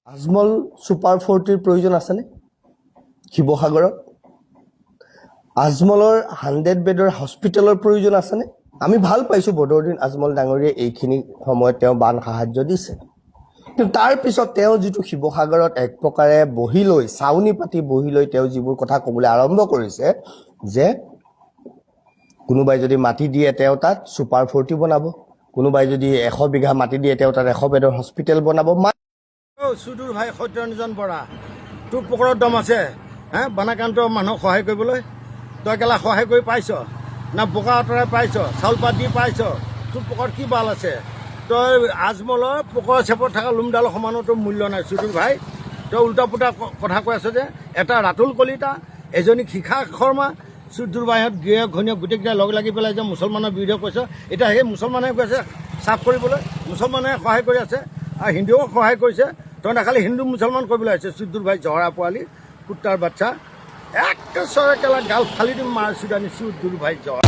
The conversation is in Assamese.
আজমল সুপাৰ 40ৰ প্ৰয়োজন আছেনে শিৱসাগৰত? আজমলৰ 100 বেডৰ হস্পিটেলৰ প্ৰয়োজন আছেনে? আমি ভাল পাইছোঁ বদৰুদ্দিন আজমল ডাঙৰীয়ে এইখিনি সময়ত তেওঁ বান সাহায্য দিছে, কিন্তু তাৰ পিছত তেওঁ যিটো শিৱসাগৰত এক প্ৰকাৰে বহি লৈ চাউনি পাতি বহি লৈ তেওঁ যিবোৰ কথা ক'বলৈ আৰম্ভ কৰিছে যে কোনোবাই যদি মাটি দিয়ে তেওঁ তাত সুপাৰ 40 বনাব, কোনোবাই যদি 100 বিঘা মাটি দিয়ে তেওঁ তাত 100 বেডৰ হস্পিটেল বনাব। সুদূৰ ভাই সত্যৰঞ্জন বৰা, তোৰ পকৰত দম আছে বানাক্ৰান্ত মানুহক সহায় কৰিবলৈ? তই কেলা সহায় কৰি পাইছ না? বোকা আঁতৰাই পাইছ? চাউল পাত দি পাইছ? তোৰ পকৰত কি বাল আছে? তই আজমলৰ পকৰ চেপত থকা লুমডালৰ সমানো তোৰ মূল্য নাই সুদূৰ ভাই। তই উল্টা পুল্টা কথা কৈ আছ যে এটা ৰাতুল কলিতা, এজনী শিখা শৰ্মা, সুদূৰ ভাইহঁত গিৰিয়েক ঘৈণীয়েক গোটেইকেইটা লগ লাগি পেলাই যে মুছলমানৰ বিৰুদ্ধে কৈছ। এতিয়া সেই মুছলমানে কৈছে চাফ কৰিবলৈ, মুছলমানে সহায় কৰি আছে আৰু হিন্দুও সহায় কৰিছে। তই নাখালি হিন্দু মুছলমান কৰিবলৈ আহিছে সুদূৰ ভাই জহৰা পোৱালি কুত্তাৰ বাচ্চা। একেবাৰে কেলা গাল ফালি দিম মাৰ চুদানি সুদূৰ ভাই জহৰা।